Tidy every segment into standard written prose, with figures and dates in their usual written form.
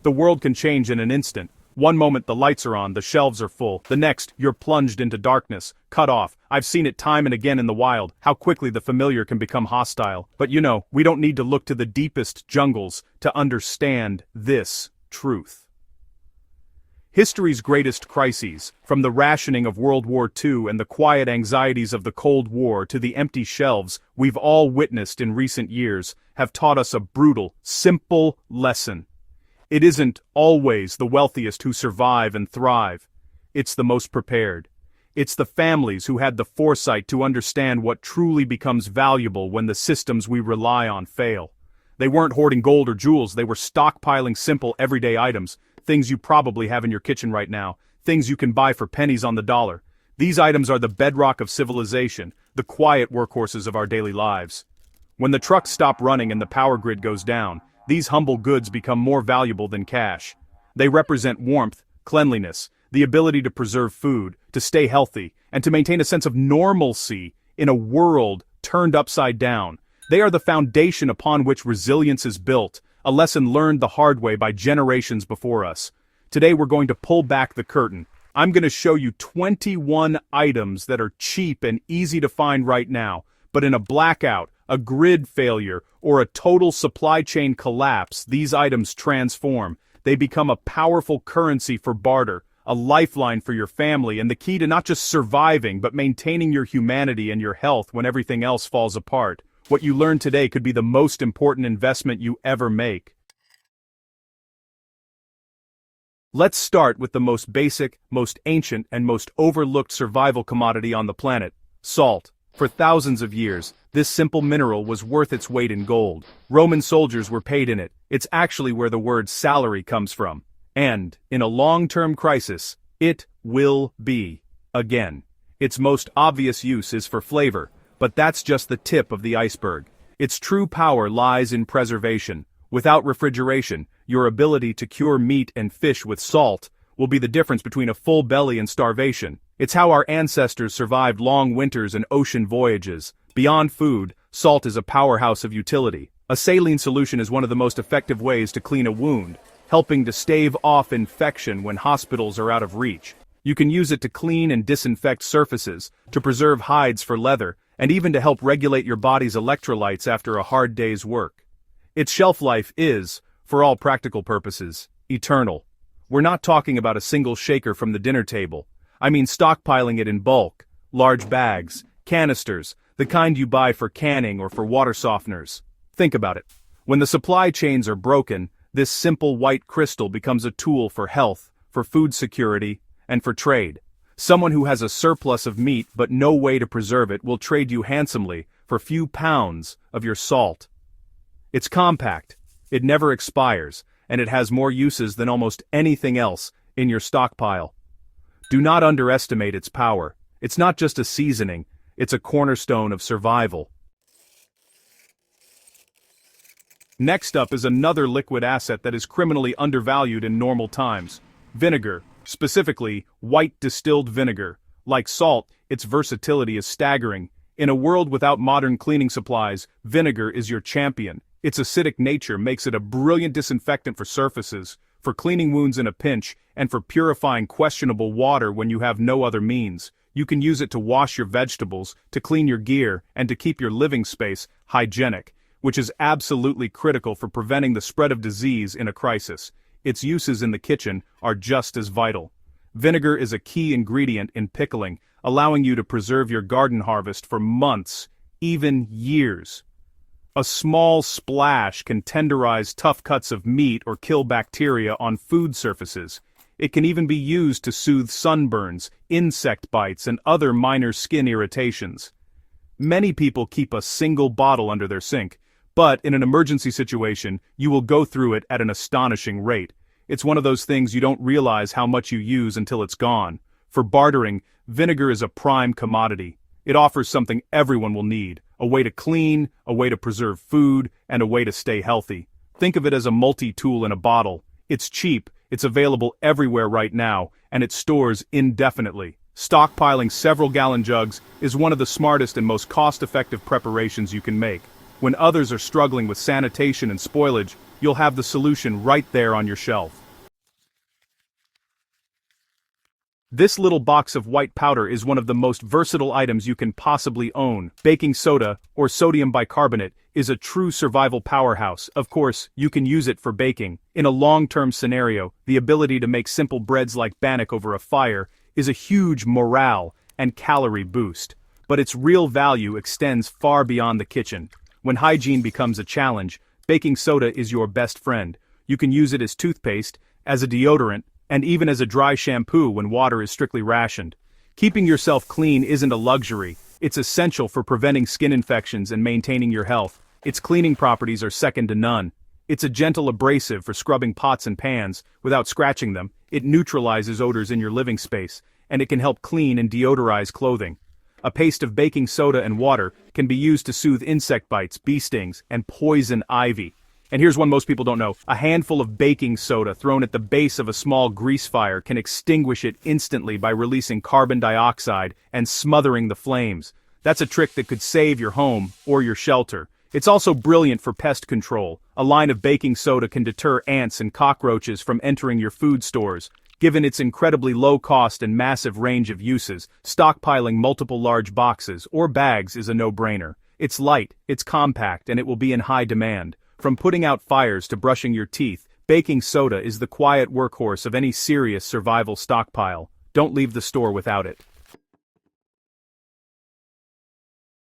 The world can change in an instant. One moment the lights are on, the shelves are full. The next, you're plunged into darkness, cut off. I've seen it time and again in the wild, how quickly the familiar can become hostile. But we don't need to look to the deepest jungles to understand this truth. History's greatest crises, from the rationing of World War II and the quiet anxieties of the Cold War to the empty shelves we've all witnessed in recent years, have taught us a brutal, simple lesson. It isn't always the wealthiest who survive and thrive. It's the most prepared. It's the families who had the foresight to understand what truly becomes valuable when the systems we rely on fail. They weren't hoarding gold or jewels, they were stockpiling simple everyday items, things you probably have in your kitchen right now, things you can buy for pennies on the dollar. These items are the bedrock of civilization, the quiet workhorses of our daily lives. When the trucks stop running and the power grid goes down, these humble goods become more valuable than cash. They represent warmth, cleanliness, the ability to preserve food, to stay healthy, and to maintain a sense of normalcy in a world turned upside down. They are the foundation upon which resilience is built, a lesson learned the hard way by generations before us. Today we're going to pull back the curtain. I'm going to show you 21 items that are cheap and easy to find right now, but in a blackout, a grid failure, or a total supply chain collapse, these items transform. They become a powerful currency for barter, a lifeline for your family, and the key to not just surviving but maintaining your humanity and your health when everything else falls apart. What you learn today could be the most important investment you ever make. Let's start with the most basic, most ancient, and most overlooked survival commodity on the planet: salt. For thousands of years, this simple mineral was worth its weight in gold. Roman soldiers were paid in it. It's actually where the word salary comes from. And, in a long-term crisis, it will be again. Its most obvious use is for flavor, but that's just the tip of the iceberg. Its true power lies in preservation. Without refrigeration, your ability to cure meat and fish with salt will be the difference between a full belly and starvation. It's how our ancestors survived long winters and ocean voyages. Beyond food, salt is a powerhouse of utility. A saline solution is one of the most effective ways to clean a wound, helping to stave off infection when hospitals are out of reach. You can use it to clean and disinfect surfaces, to preserve hides for leather, and even to help regulate your body's electrolytes after a hard day's work. Its shelf life is, for all practical purposes, eternal. We're not talking about a single shaker from the dinner table. I mean stockpiling it in bulk, large bags, canisters, the kind you buy for canning or for water softeners. Think about it. When the supply chains are broken, this simple white crystal becomes a tool for health, for food security, and for trade. Someone who has a surplus of meat but no way to preserve it will trade you handsomely for a few pounds of your salt. It's compact, it never expires, and it has more uses than almost anything else in your stockpile. Do not underestimate its power. It's not just a seasoning, it's a cornerstone of survival. Next up is another liquid asset that is criminally undervalued in normal times: vinegar, specifically white distilled vinegar. Like salt, its versatility is staggering. In a world without modern cleaning supplies, vinegar is your champion. Its acidic nature makes it a brilliant disinfectant for surfaces, for cleaning wounds in a pinch, and for purifying questionable water when you have no other means. You can use it to wash your vegetables, to clean your gear, and to keep your living space hygienic, which is absolutely critical for preventing the spread of disease in a crisis. Its uses in the kitchen are just as vital. Vinegar is a key ingredient in pickling, allowing you to preserve your garden harvest for months, even years. A small splash can tenderize tough cuts of meat or kill bacteria on food surfaces. It can even be used to soothe sunburns, insect bites, and other minor skin irritations. Many people keep a single bottle under their sink, but in an emergency situation, you will go through it at an astonishing rate. It's one of those things you don't realize how much you use until it's gone. For bartering, vinegar is a prime commodity. It offers something everyone will need: a way to clean, a way to preserve food, and a way to stay healthy. Think of it as a multi-tool in a bottle. It's cheap, it's available everywhere right now, and it stores indefinitely. Stockpiling several gallon jugs is one of the smartest and most cost-effective preparations you can make. When others are struggling with sanitation and spoilage, you'll have the solution right there on your shelf. This little box of white powder is one of the most versatile items you can possibly own. Baking soda, or sodium bicarbonate, is a true survival powerhouse. Of course, you can use it for baking. In a long-term scenario, the ability to make simple breads like bannock over a fire is a huge morale and calorie boost. But its real value extends far beyond the kitchen. When hygiene becomes a challenge, baking soda is your best friend. You can use it as toothpaste, as a deodorant, and even as a dry shampoo when water is strictly rationed. Keeping yourself clean isn't a luxury, it's essential for preventing skin infections and maintaining your health. Its cleaning properties are second to none. It's a gentle abrasive for scrubbing pots and pans without scratching them. It neutralizes odors in your living space, and it can help clean and deodorize clothing. A paste of baking soda and water can be used to soothe insect bites, bee stings, and poison ivy. And here's one most people don't know. A handful of baking soda thrown at the base of a small grease fire can extinguish it instantly by releasing carbon dioxide and smothering the flames. That's a trick that could save your home or your shelter. It's also brilliant for pest control. A line of baking soda can deter ants and cockroaches from entering your food stores. Given its incredibly low cost and massive range of uses, stockpiling multiple large boxes or bags is a no-brainer. It's light, it's compact, and it will be in high demand. From putting out fires to brushing your teeth, baking soda is the quiet workhorse of any serious survival stockpile. Don't leave the store without it.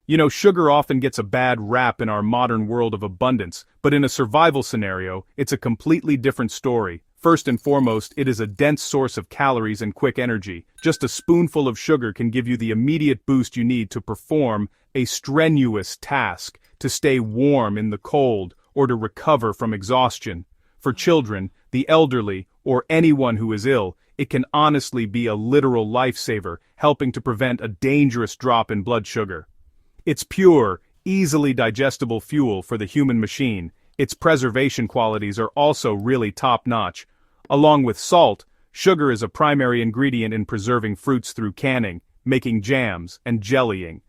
You know, sugar often gets a bad rap in our modern world of abundance, but in a survival scenario, it's a completely different story. First and foremost, it is a dense source of calories and quick energy. Just a spoonful of sugar can give you the immediate boost you need to perform a strenuous task, to stay warm in the cold, or to recover from exhaustion. For children, the elderly, or anyone who is ill, it can honestly be a literal lifesaver, helping to prevent a dangerous drop in blood sugar. It's pure, easily digestible fuel for the human machine. Its preservation qualities are also really top-notch. Along with salt, sugar is a primary ingredient in preserving fruits through canning, making jams, and jellying.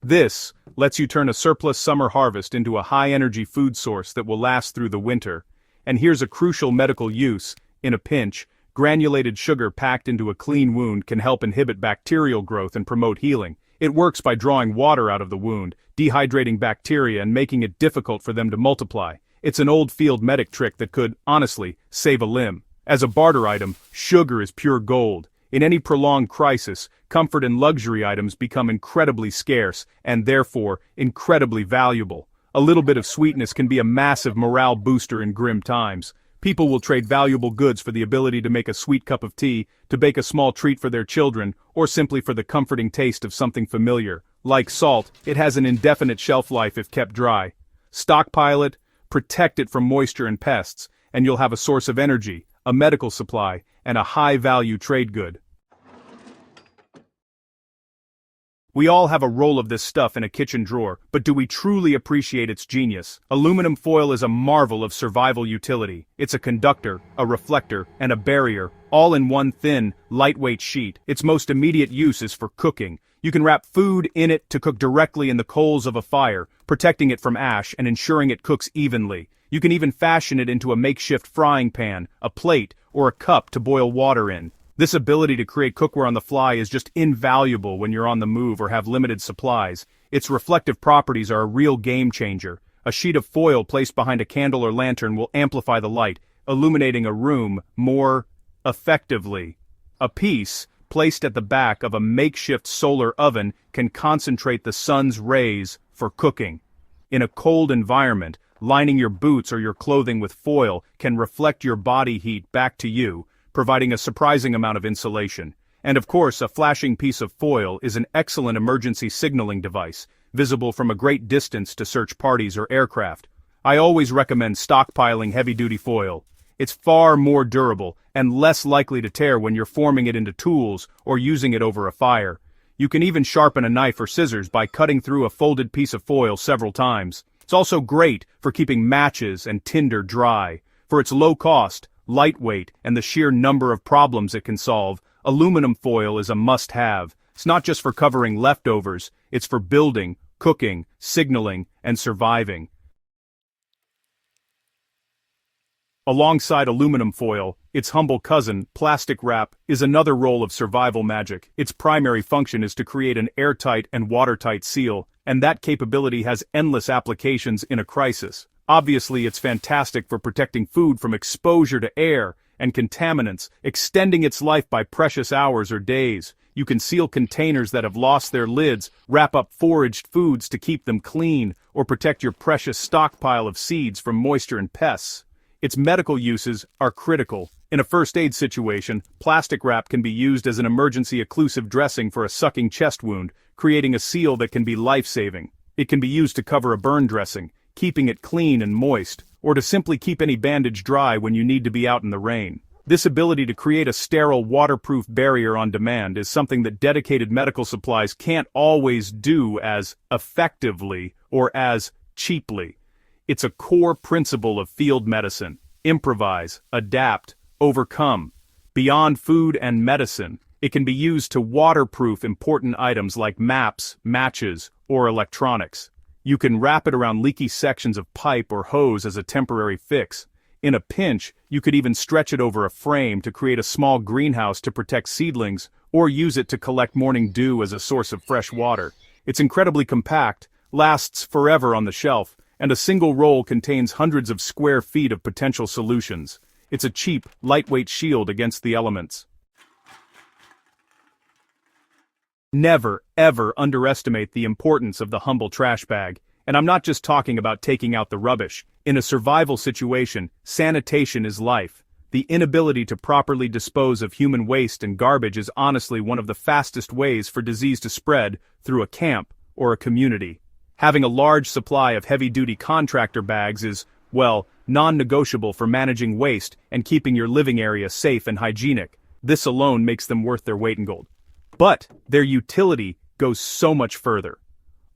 This lets you turn a surplus summer harvest into a high-energy food source that will last through the winter. And here's a crucial medical use. In a pinch, granulated sugar packed into a clean wound can help inhibit bacterial growth and promote healing. It works by drawing water out of the wound, dehydrating bacteria and making it difficult for them to multiply. It's an old field medic trick that could, honestly, save a limb. As a barter item, sugar is pure gold. In any prolonged crisis, comfort and luxury items become incredibly scarce, and therefore, incredibly valuable. A little bit of sweetness can be a massive morale booster in grim times. People will trade valuable goods for the ability to make a sweet cup of tea, to bake a small treat for their children, or simply for the comforting taste of something familiar. Like salt, it has an indefinite shelf life if kept dry. Stockpile it, protect it from moisture and pests, and you'll have a source of energy, a medical supply, and a high-value trade good. We all have a roll of this stuff in a kitchen drawer, but do we truly appreciate its genius? Aluminum foil is a marvel of survival utility. It's a conductor, a reflector, and a barrier, all in one thin, lightweight sheet. Its most immediate use is for cooking. You can wrap food in it to cook directly in the coals of a fire, protecting it from ash and ensuring it cooks evenly. You can even fashion it into a makeshift frying pan, a plate, or a cup to boil water in. This ability to create cookware on the fly is just invaluable when you're on the move or have limited supplies. Its reflective properties are a real game changer. A sheet of foil placed behind a candle or lantern will amplify the light, illuminating a room more effectively. A piece placed at the back of a makeshift solar oven can concentrate the sun's rays for cooking. In a cold environment, lining your boots or your clothing with foil can reflect your body heat back to you, providing a surprising amount of insulation. And of course, a flashing piece of foil is an excellent emergency signaling device, visible from a great distance to search parties or aircraft. I always recommend stockpiling heavy-duty foil. It's far more durable and less likely to tear when you're forming it into tools or using it over a fire. You can even sharpen a knife or scissors by cutting through a folded piece of foil several times. It's also great for keeping matches and tinder dry. For its low cost, lightweight, and the sheer number of problems it can solve, aluminum foil is a must-have. It's not just for covering leftovers, it's for building, cooking, signaling, and surviving. Alongside aluminum foil, its humble cousin, plastic wrap, is another role of survival magic. Its primary function is to create an airtight and watertight seal, and that capability has endless applications in a crisis. Obviously, it's fantastic for protecting food from exposure to air and contaminants, extending its life by precious hours or days. You can seal containers that have lost their lids, wrap up foraged foods to keep them clean, or protect your precious stockpile of seeds from moisture and pests. Its medical uses are critical. In a first aid situation, plastic wrap can be used as an emergency occlusive dressing for a sucking chest wound, creating a seal that can be life-saving. It can be used to cover a burn dressing, keeping it clean and moist, or to simply keep any bandage dry when you need to be out in the rain. This ability to create a sterile, waterproof barrier on demand is something that dedicated medical supplies can't always do as effectively or as cheaply. It's a core principle of field medicine: improvise, adapt, overcome. Beyond food and medicine, it can be used to waterproof important items like maps, matches, or electronics. You can wrap it around leaky sections of pipe or hose as a temporary fix. In a pinch, you could even stretch it over a frame to create a small greenhouse to protect seedlings, or use it to collect morning dew as a source of fresh water. It's incredibly compact, lasts forever on the shelf, and a single roll contains hundreds of square feet of potential solutions. It's a cheap, lightweight shield against the elements. Never, ever underestimate the importance of the humble trash bag, and I'm not just talking about taking out the rubbish. In a survival situation, sanitation is life. The inability to properly dispose of human waste and garbage is honestly one of the fastest ways for disease to spread through a camp or a community. Having a large supply of heavy-duty contractor bags is, well, non-negotiable for managing waste and keeping your living area safe and hygienic. This alone makes them worth their weight in gold. But their utility goes so much further.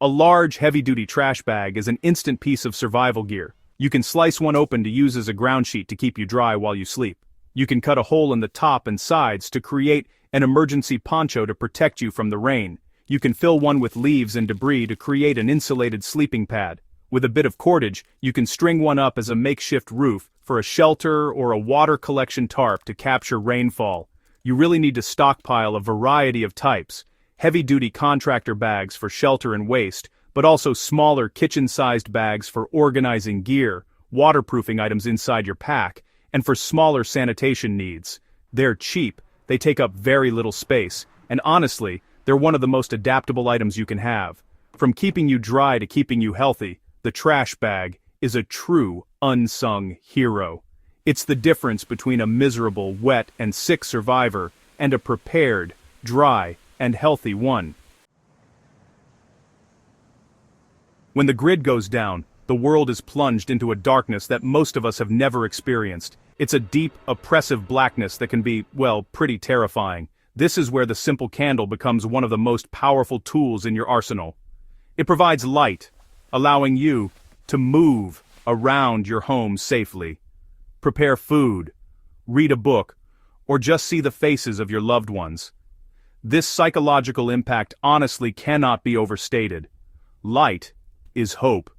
A large, heavy-duty trash bag is an instant piece of survival gear. You can slice one open to use as a ground sheet to keep you dry while you sleep. You can cut a hole in the top and sides to create an emergency poncho to protect you from the rain. You can fill one with leaves and debris to create an insulated sleeping pad. With a bit of cordage, you can string one up as a makeshift roof for a shelter or a water collection tarp to capture rainfall. You really need to stockpile a variety of types: heavy-duty contractor bags for shelter and waste, but also smaller kitchen-sized bags for organizing gear, waterproofing items inside your pack, and for smaller sanitation needs. They're cheap, they take up very little space, and honestly, they're one of the most adaptable items you can have. From keeping you dry to keeping you healthy, the trash bag is a true, unsung hero. It's the difference between a miserable, wet, and sick survivor and a prepared, dry, and healthy one. When the grid goes down, the world is plunged into a darkness that most of us have never experienced. It's a deep, oppressive blackness that can be, well, pretty terrifying. This is where the simple candle becomes one of the most powerful tools in your arsenal. It provides light, allowing you to move around your home safely, prepare food, read a book, or just see the faces of your loved ones. This psychological impact honestly cannot be overstated. Light is hope.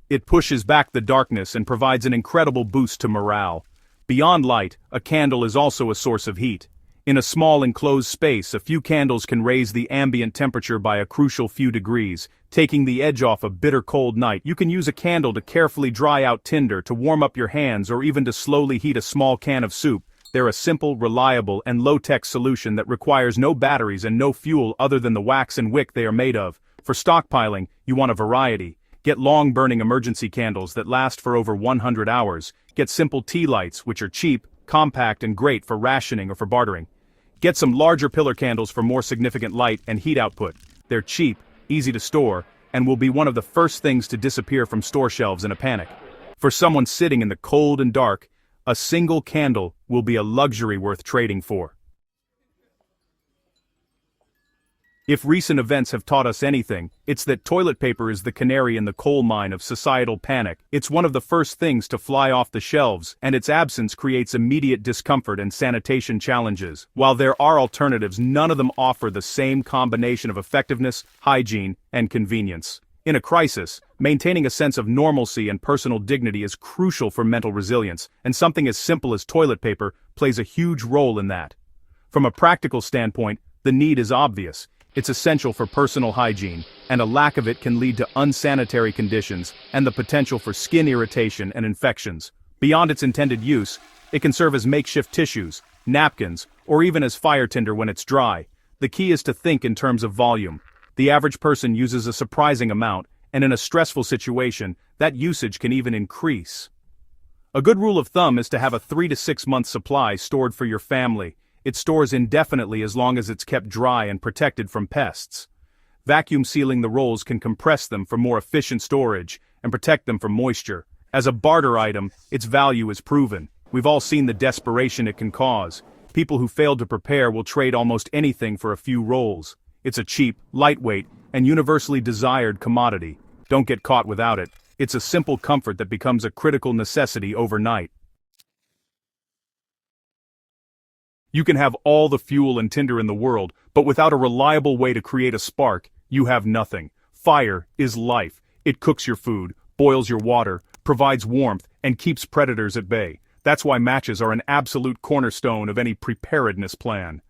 It pushes back the darkness and provides an incredible boost to morale. Beyond light, a candle is also a source of heat. In a small enclosed space, a few candles can raise the ambient temperature by a crucial few degrees, taking the edge off a bitter cold night. You can use a candle to carefully dry out tinder, to warm up your hands, or even to slowly heat a small can of soup. They're a simple, reliable, and low-tech solution that requires no batteries and no fuel other than the wax and wick they are made of. For stockpiling, you want a variety. Get long-burning emergency candles that last for over 100 hours. Get simple tea lights, which are cheap, compact, and great for rationing or for bartering. Get some larger pillar candles for more significant light and heat output. They're cheap, easy to store, and will be one of the first things to disappear from store shelves in a panic. For someone sitting in the cold and dark, a single candle will be a luxury worth trading for. If recent events have taught us anything, it's that toilet paper is the canary in the coal mine of societal panic. It's one of the first things to fly off the shelves, and its absence creates immediate discomfort and sanitation challenges. While there are alternatives, none of them offer the same combination of effectiveness, hygiene, and convenience. In a crisis, maintaining a sense of normalcy and personal dignity is crucial for mental resilience, and something as simple as toilet paper plays a huge role in that. From a practical standpoint, the need is obvious. It's essential for personal hygiene, and a lack of it can lead to unsanitary conditions and the potential for skin irritation and infections. Beyond its intended use, it can serve as makeshift tissues, napkins, or even as fire tinder when it's dry. The key is to think in terms of volume. The average person uses a surprising amount, and in a stressful situation, that usage can even increase. A good rule of thumb is to have a 3 to 6 month supply stored for your family. It stores indefinitely as long as it's kept dry and protected from pests. Vacuum sealing the rolls can compress them for more efficient storage and protect them from moisture. As a barter item, its value is proven. We've all seen the desperation it can cause. People who fail to prepare will trade almost anything for a few rolls. It's a cheap, lightweight, and universally desired commodity. Don't get caught without it. It's a simple comfort that becomes a critical necessity overnight. You can have all the fuel and tinder in the world, but without a reliable way to create a spark, you have nothing. Fire is life. It cooks your food, boils your water, provides warmth, and keeps predators at bay. That's why matches are an absolute cornerstone of any preparedness plan.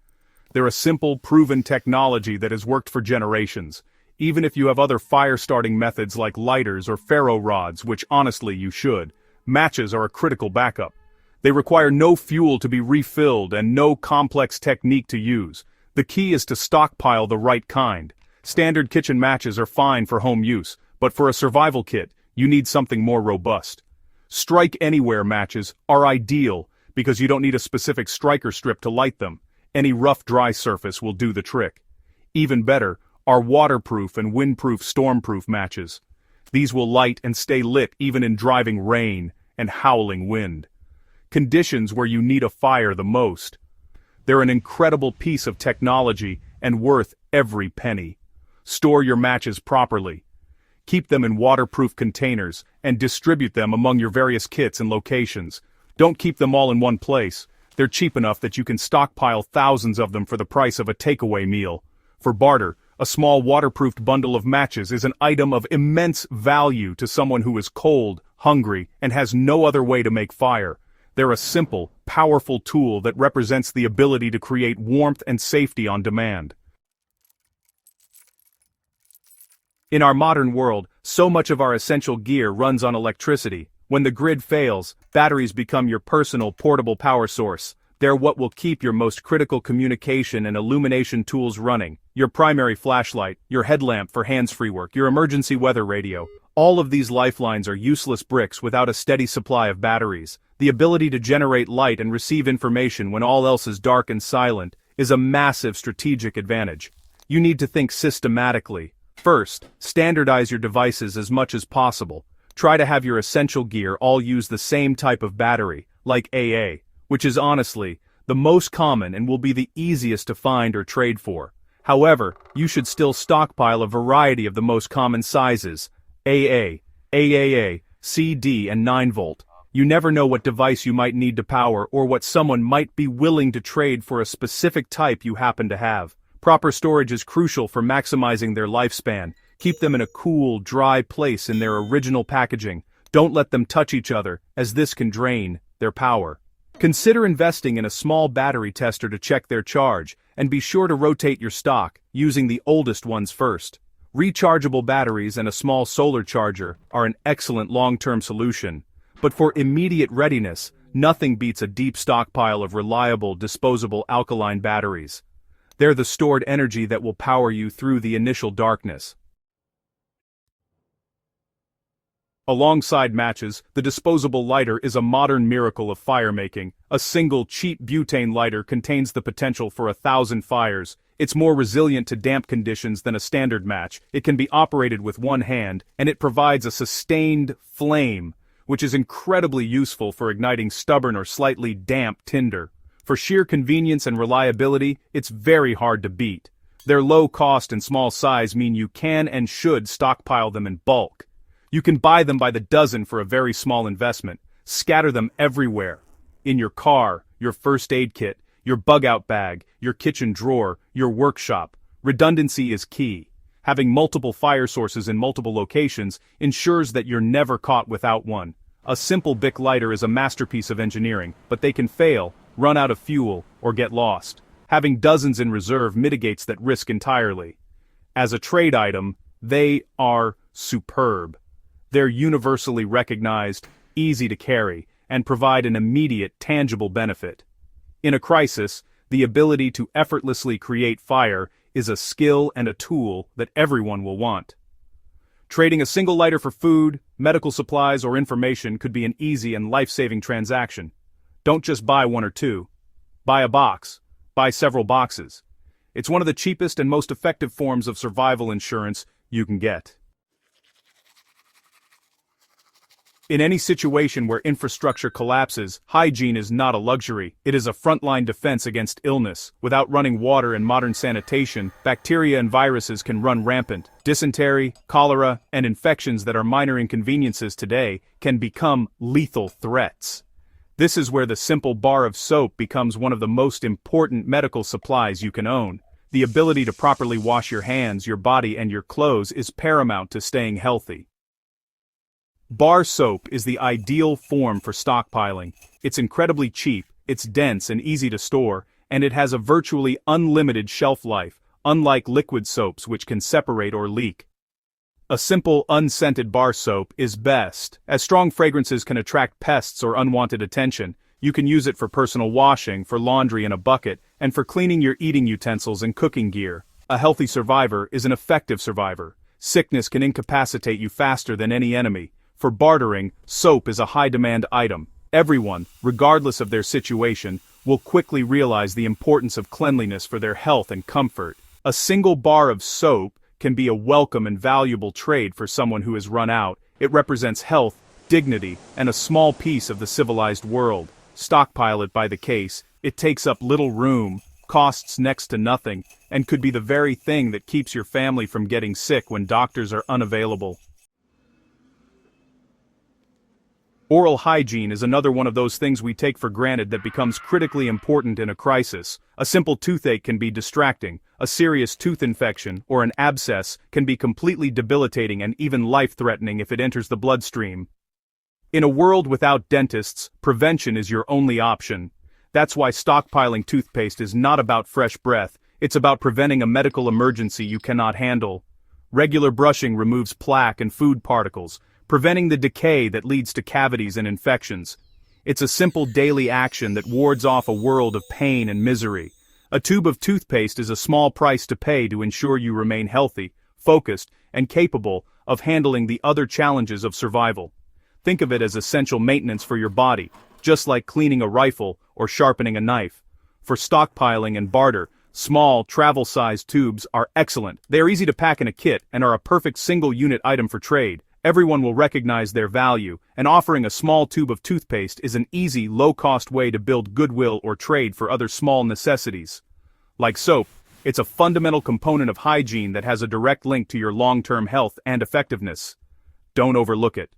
They're a simple, proven technology that has worked for generations. Even if you have other fire-starting methods like lighters or ferro rods, which honestly you should, matches are a critical backup. They require no fuel to be refilled and no complex technique to use. The key is to stockpile the right kind. Standard kitchen matches are fine for home use, but for a survival kit, you need something more robust. Strike anywhere matches are ideal because you don't need a specific striker strip to light them. Any rough, dry surface will do the trick. Even better are waterproof and windproof stormproof matches. These will light and stay lit even in driving rain and howling wind. Conditions where you need a fire the most. They're an incredible piece of technology and worth every penny. Store your matches properly. Keep them in waterproof containers and distribute them among your various kits and locations. Don't keep them all in one place. They're cheap enough that you can stockpile thousands of them for the price of a takeaway meal. For barter, a small waterproofed bundle of matches is an item of immense value to someone who is cold, hungry, and has no other way to make fire. They're a simple, powerful tool that represents the ability to create warmth and safety on demand. In our modern world, so much of our essential gear runs on electricity. When the grid fails, batteries become your personal portable power source. They're what will keep your most critical communication and illumination tools running. Your primary flashlight, your headlamp for hands-free work, your emergency weather radio. All of these lifelines are useless bricks without a steady supply of batteries. The ability to generate light and receive information when all else is dark and silent is a massive strategic advantage. You need to think systematically. First, standardize your devices as much as possible. Try to have your essential gear all use the same type of battery, like AA, which is honestly the most common and will be the easiest to find or trade for. However, you should still stockpile a variety of the most common sizes: AA, AAA, CD, and 9-volt. You never know what device you might need to power or what someone might be willing to trade for a specific type you happen to have. Proper storage is crucial for maximizing their lifespan. Keep them in a cool, dry place in their original packaging. Don't let them touch each other, as this can drain their power. Consider investing in a small battery tester to check their charge, and be sure to rotate your stock, using the oldest ones first. Rechargeable batteries and a small solar charger are an excellent long-term solution. But for immediate readiness, nothing beats a deep stockpile of reliable, disposable alkaline batteries. They're the stored energy that will power you through the initial darkness. Alongside matches, the disposable lighter is a modern miracle of firemaking. A single, cheap butane lighter contains the potential for 1,000 fires. It's more resilient to damp conditions than a standard match. It can be operated with one hand, and it provides a sustained flame, which is incredibly useful for igniting stubborn or slightly damp tinder. For sheer convenience and reliability, it's very hard to beat. Their low cost and small size mean you can and should stockpile them in bulk. You can buy them by the dozen for a very small investment. Scatter them everywhere. In your car, your first aid kit, your bug-out bag, your kitchen drawer, your workshop. Redundancy is key. Having multiple fire sources in multiple locations ensures that you're never caught without one. A simple Bic lighter is a masterpiece of engineering, but they can fail, run out of fuel, or get lost. Having dozens in reserve mitigates that risk entirely. As a trade item, they are superb. They're universally recognized, easy to carry, and provide an immediate, tangible benefit. In a crisis, the ability to effortlessly create fire is a skill and a tool that everyone will want. Trading a single lighter for food, medical supplies, or information could be an easy and life-saving transaction. Don't just buy one or two. Buy a box. Buy several boxes. It's one of the cheapest and most effective forms of survival insurance you can get. In any situation where infrastructure collapses, hygiene is not a luxury, it is a frontline defense against illness. Without running water and modern sanitation, bacteria and viruses can run rampant. Dysentery, cholera, and infections that are minor inconveniences today can become lethal threats. This is where the simple bar of soap becomes one of the most important medical supplies you can own. The ability to properly wash your hands, your body, and your clothes is paramount to staying healthy. Bar soap is the ideal form for stockpiling. It's incredibly cheap, it's dense and easy to store, and it has a virtually unlimited shelf life, unlike liquid soaps which can separate or leak. A simple, unscented bar soap is best. As strong fragrances can attract pests or unwanted attention, you can use it for personal washing, for laundry in a bucket, and for cleaning your eating utensils and cooking gear. A healthy survivor is an effective survivor. Sickness can incapacitate you faster than any enemy. For bartering, soap is a high-demand item. Everyone, regardless of their situation, will quickly realize the importance of cleanliness for their health and comfort. A single bar of soap can be a welcome and valuable trade for someone who has run out. It represents health, dignity, and a small piece of the civilized world. Stockpile it by the case. It takes up little room, costs next to nothing, and could be the very thing that keeps your family from getting sick when doctors are unavailable. Oral hygiene is another one of those things we take for granted that becomes critically important in a crisis. A simple toothache can be distracting, a serious tooth infection or an abscess can be completely debilitating and even life-threatening if it enters the bloodstream. In a world without dentists, prevention is your only option. That's why stockpiling toothpaste is not about fresh breath, it's about preventing a medical emergency you cannot handle. Regular brushing removes plaque and food particles, preventing the decay that leads to cavities and infections. It's a simple daily action that wards off a world of pain and misery. A tube of toothpaste is a small price to pay to ensure you remain healthy, focused, and capable of handling the other challenges of survival. Think of it as essential maintenance for your body, just like cleaning a rifle or sharpening a knife. For stockpiling and barter, small, travel-sized tubes are excellent. They are easy to pack in a kit and are a perfect single-unit item for trade. Everyone will recognize their value, and offering a small tube of toothpaste is an easy, low-cost way to build goodwill or trade for other small necessities. Like soap, it's a fundamental component of hygiene that has a direct link to your long-term health and effectiveness. Don't overlook it.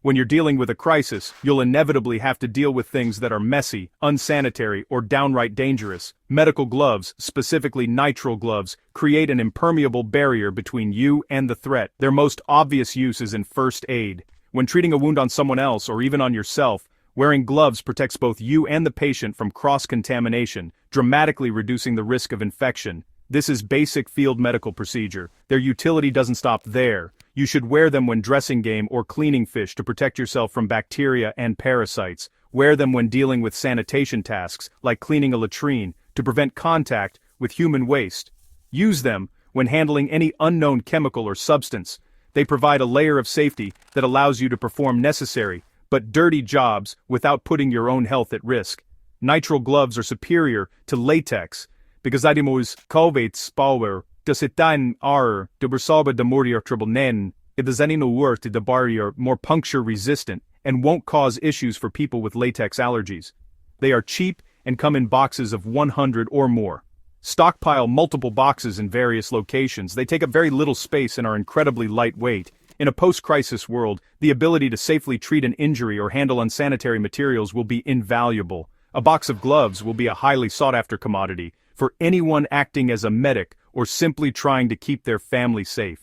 When you're dealing with a crisis, you'll inevitably have to deal with things that are messy, unsanitary, or downright dangerous. Medical gloves, specifically nitrile gloves, create an impermeable barrier between you and the threat. Their most obvious use is in first aid. When treating a wound on someone else or even on yourself, wearing gloves protects both you and the patient from cross-contamination, dramatically reducing the risk of infection. This is basic field medical procedure. Their utility doesn't stop there. You should wear them when dressing game or cleaning fish to protect yourself from bacteria and parasites. Wear them when dealing with sanitation tasks, like cleaning a latrine, to prevent contact with human waste. Use them when handling any unknown chemical or substance. They provide a layer of safety that allows you to perform necessary, but dirty jobs without putting your own health at risk. Nitrile gloves are superior to latex, because idemos COVID power. Dus het dan de besalba de morier triple nen, it is any no worth the barrier more puncture resistant and won't cause issues for people with latex allergies. They are cheap and come in boxes of 100 or more. Stockpile multiple boxes in various locations. They take up very little space and are incredibly lightweight. In a post-crisis world, the ability to safely treat an injury or handle unsanitary materials will be invaluable. A box of gloves will be a highly sought-after commodity, for anyone acting as a medic or simply trying to keep their family safe.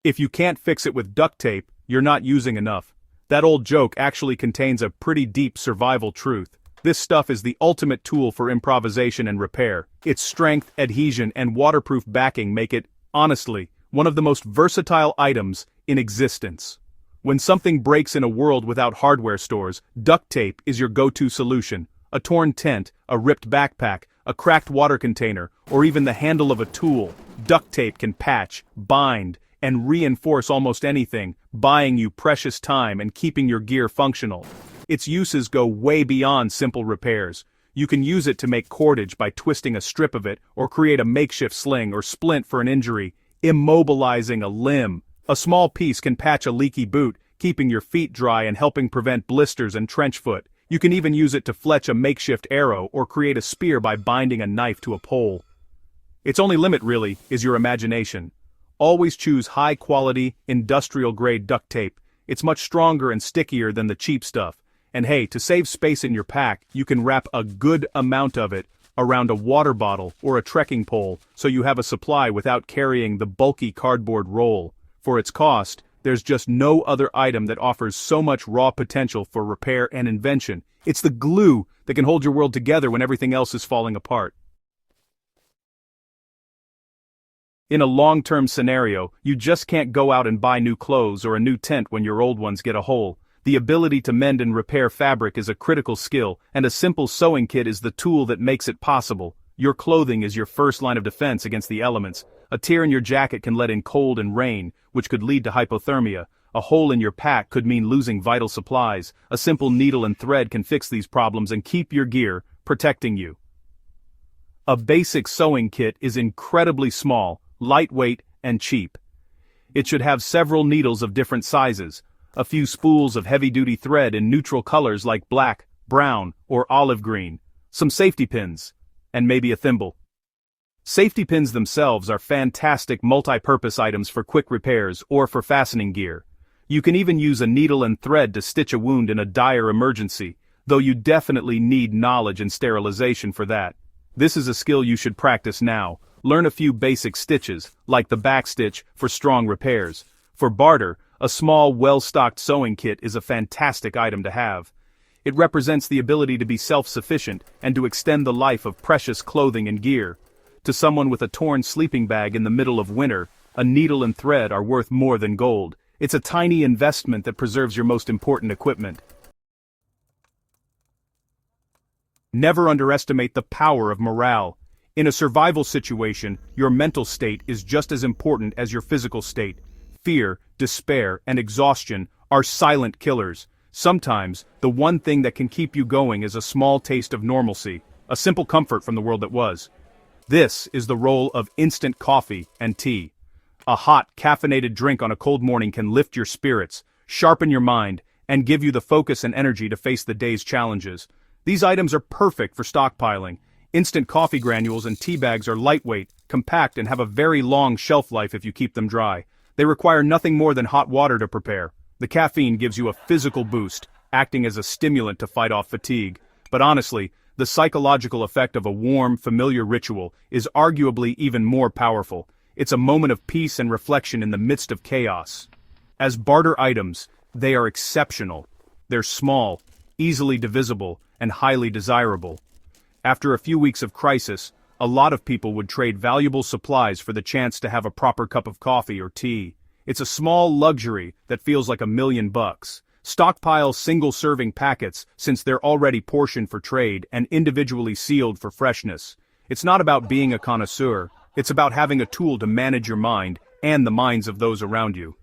If you can't fix it with duct tape, you're not using enough. That old joke actually contains a pretty deep survival truth. This stuff is the ultimate tool for improvisation and repair. Its strength, adhesion, and waterproof backing make it, honestly, one of the most versatile items in existence. When something breaks in a world without hardware stores, duct tape is your go-to solution. A torn tent, a ripped backpack, a cracked water container, or even the handle of a tool, duct tape can patch, bind, and reinforce almost anything, buying you precious time and keeping your gear functional. Its uses go way beyond simple repairs. You can use it to make cordage by twisting a strip of it, or create a makeshift sling or splint for an injury, immobilizing a limb. A small piece can patch a leaky boot, keeping your feet dry and helping prevent blisters and trench foot. You can even use it to fletch a makeshift arrow or create a spear by binding a knife to a pole. Its only limit, really, is your imagination. Always choose high-quality, industrial-grade duct tape. It's much stronger and stickier than the cheap stuff. And hey, to save space in your pack, you can wrap a good amount of it around a water bottle or a trekking pole, so you have a supply without carrying the bulky cardboard roll. For its cost, there's just no other item that offers so much raw potential for repair and invention. It's the glue that can hold your world together when everything else is falling apart. In a long-term scenario, you just can't go out and buy new clothes or a new tent when your old ones get a hole. The ability to mend and repair fabric is a critical skill, and a simple sewing kit is the tool that makes it possible. Your clothing is your first line of defense against the elements. A tear in your jacket can let in cold and rain, which could lead to hypothermia. A hole in your pack could mean losing vital supplies. A simple needle and thread can fix these problems and keep your gear, protecting you. A basic sewing kit is incredibly small, lightweight, and cheap. It should have several needles of different sizes, a few spools of heavy-duty thread in neutral colors like black, brown, or olive green, some safety pins, and maybe a thimble. Safety pins themselves are fantastic multi-purpose items for quick repairs or for fastening gear. You can even use a needle and thread to stitch a wound in a dire emergency, though you definitely need knowledge and sterilization for that. This is a skill you should practice now. Learn a few basic stitches, like the backstitch, for strong repairs. For barter, a small, well-stocked sewing kit is a fantastic item to have. It represents the ability to be self-sufficient and to extend the life of precious clothing and gear. To someone with a torn sleeping bag in the middle of winter, a needle and thread are worth more than gold. It's a tiny investment that preserves your most important equipment. Never underestimate the power of morale. In a survival situation, your mental state is just as important as your physical state. Fear, despair, and exhaustion are silent killers. Sometimes, the one thing that can keep you going is a small taste of normalcy, a simple comfort from the world that was. This is the role of instant coffee and tea. A hot, caffeinated drink on a cold morning can lift your spirits, sharpen your mind, and give you the focus and energy to face the day's challenges. These items are perfect for stockpiling. Instant coffee granules and tea bags are lightweight, compact, and have a very long shelf life if you keep them dry. They require nothing more than hot water to prepare. The caffeine gives you a physical boost, acting as a stimulant to fight off fatigue. But honestly, the psychological effect of a warm, familiar ritual is arguably even more powerful. It's a moment of peace and reflection in the midst of chaos. As barter items, they are exceptional. They're small, easily divisible, and highly desirable. After a few weeks of crisis, a lot of people would trade valuable supplies for the chance to have a proper cup of coffee or tea. It's a small luxury that feels like $1,000,000. Stockpile single-serving packets since they're already portioned for trade and individually sealed for freshness. It's not about being a connoisseur, it's about having a tool to manage your mind and the minds of those around you.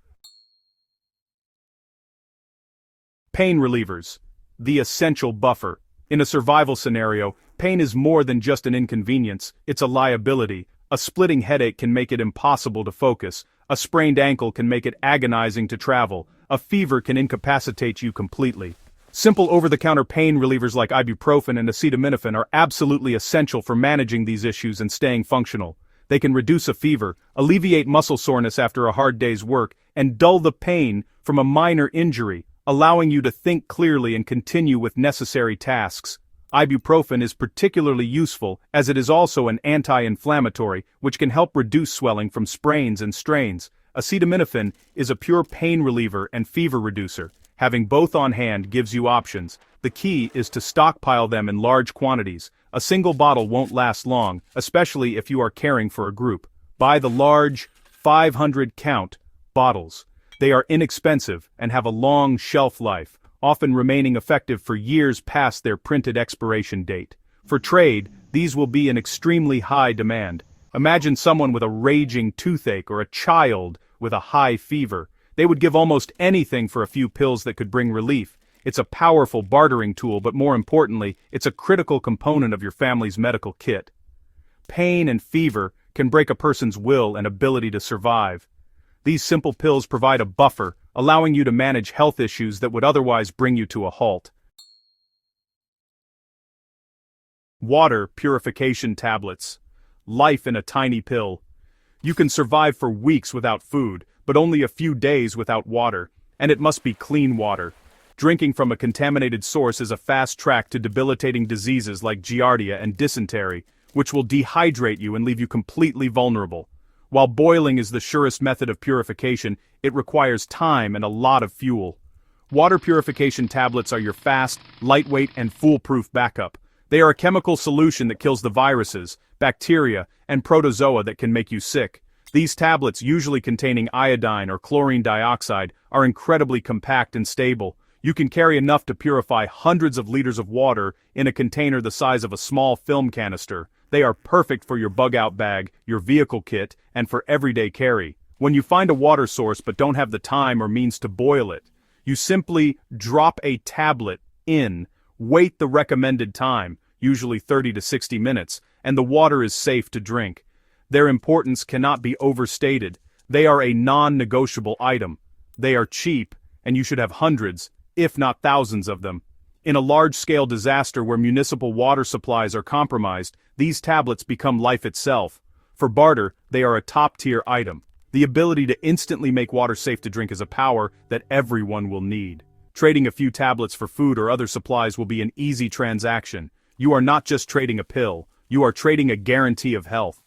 Pain relievers. The essential buffer. In a survival scenario, pain is more than just an inconvenience, it's a liability. A splitting headache can make it impossible to focus. A sprained ankle can make it agonizing to travel. A fever can incapacitate you completely. Simple over-the-counter pain relievers like ibuprofen and acetaminophen are absolutely essential for managing these issues and staying functional. They can reduce a fever, alleviate muscle soreness after a hard day's work, and dull the pain from a minor injury, allowing you to think clearly and continue with necessary tasks. Ibuprofen is particularly useful as it is also an anti-inflammatory which can help reduce swelling from sprains and strains. Acetaminophen is a pure pain reliever and fever reducer. Having both on hand gives you options. The key is to stockpile them in large quantities. A single bottle won't last long, especially if you are caring for a group. Buy the large 500-count bottles. They are inexpensive and have a long shelf life, often remaining effective for years past their printed expiration date. For trade, these will be in extremely high demand. Imagine someone with a raging toothache or a child with a high fever. They would give almost anything for a few pills that could bring relief. It's a powerful bartering tool, but more importantly, it's a critical component of your family's medical kit. Pain and fever can break a person's will and ability to survive. These simple pills provide a buffer, allowing you to manage health issues that would otherwise bring you to a halt. Water purification tablets. Life in a tiny pill. You can survive for weeks without food, but only a few days without water, and it must be clean water. Drinking from a contaminated source is a fast track to debilitating diseases like giardia and dysentery, which will dehydrate you and leave you completely vulnerable. While boiling is the surest method of purification, it requires time and a lot of fuel. Water purification tablets are your fast, lightweight, and foolproof backup. They are a chemical solution that kills the viruses, bacteria, and protozoa that can make you sick. These tablets, usually containing iodine or chlorine dioxide, are incredibly compact and stable. You can carry enough to purify hundreds of liters of water in a container the size of a small film canister. They are perfect for your bug-out bag, your vehicle kit, and for everyday carry. When you find a water source but don't have the time or means to boil it, you simply drop a tablet in, wait the recommended time, usually 30 to 60 minutes, and the water is safe to drink. Their importance cannot be overstated. They are a non-negotiable item. They are cheap, and you should have hundreds, if not thousands of them. In a large-scale disaster where municipal water supplies are compromised, these tablets become life itself. For barter, they are a top-tier item. The ability to instantly make water safe to drink is a power that everyone will need. Trading a few tablets for food or other supplies will be an easy transaction. You are not just trading a pill, you are trading a guarantee of health.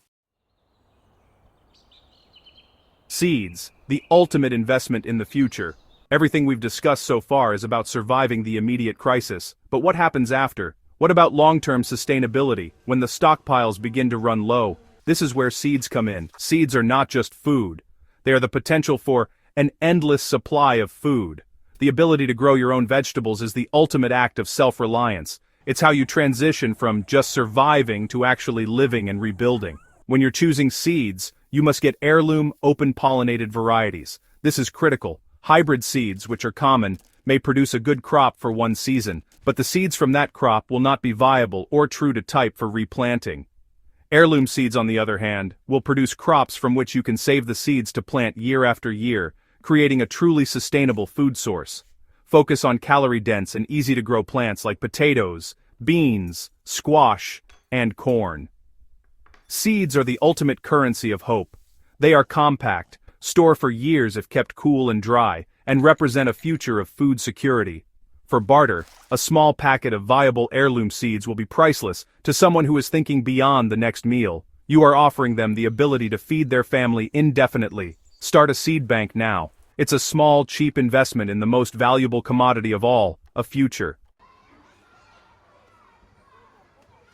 Seeds, the ultimate investment in the future. Everything we've discussed so far is about surviving the immediate crisis. But what happens after? What about long-term sustainability, when the stockpiles begin to run low? This is where seeds come in. Seeds are not just food. They are the potential for an endless supply of food. The ability to grow your own vegetables is the ultimate act of self-reliance. It's how you transition from just surviving to actually living and rebuilding. When you're choosing seeds, you must get heirloom, open-pollinated varieties. This is critical. Hybrid seeds, which are common, may produce a good crop for one season, but the seeds from that crop will not be viable or true to type for replanting. Heirloom seeds, on the other hand, will produce crops from which you can save the seeds to plant year after year, creating a truly sustainable food source. Focus on calorie-dense and easy-to-grow plants like potatoes, beans, squash, and corn. Seeds are the ultimate currency of hope. They are compact, store for years if kept cool and dry, and represent a future of food security. For barter, a small packet of viable heirloom seeds will be priceless to someone who is thinking beyond the next meal. You are offering them the ability to feed their family indefinitely. Start a seed bank now. It's a small, cheap investment in the most valuable commodity of all, a future.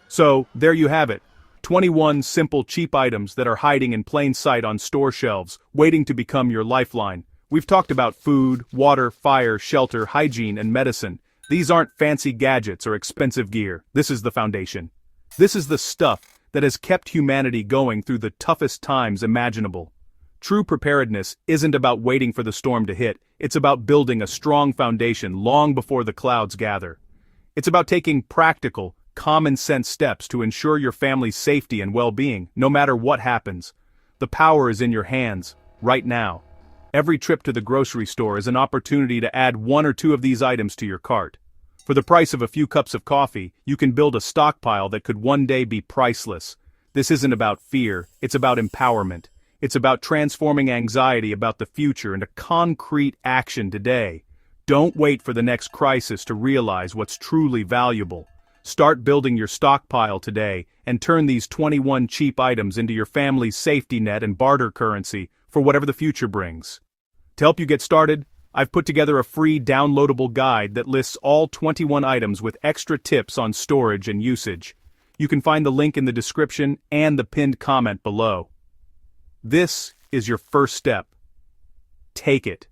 So, there you have it. 21 simple, cheap items that are hiding in plain sight on store shelves, waiting to become your lifeline. We've talked about food, water, fire, shelter, hygiene, and medicine. These aren't fancy gadgets or expensive gear. This is the foundation. This is the stuff that has kept humanity going through the toughest times imaginable. True preparedness isn't about waiting for the storm to hit, it's about building a strong foundation long before the clouds gather. It's about taking practical, common-sense steps to ensure your family's safety and well-being, no matter what happens. The power is in your hands, right now. Every trip to the grocery store is an opportunity to add one or two of these items to your cart. For the price of a few cups of coffee, you can build a stockpile that could one day be priceless. This isn't about fear, it's about empowerment. It's about transforming anxiety about the future into concrete action today. Don't wait for the next crisis to realize what's truly valuable. Start building your stockpile today and turn these 21 cheap items into your family's safety net and barter currency for whatever the future brings. To help you get started, I've put together a free downloadable guide that lists all 21 items with extra tips on storage and usage. You can find the link in the description and the pinned comment below. This is your first step. Take it.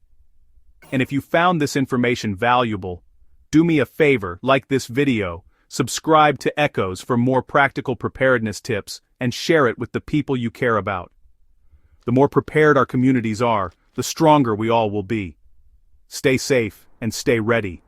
And if you found this information valuable, do me a favor, like this video, subscribe to Echoes for more practical preparedness tips, and share it with the people you care about. The more prepared our communities are, the stronger we all will be. Stay safe and stay ready.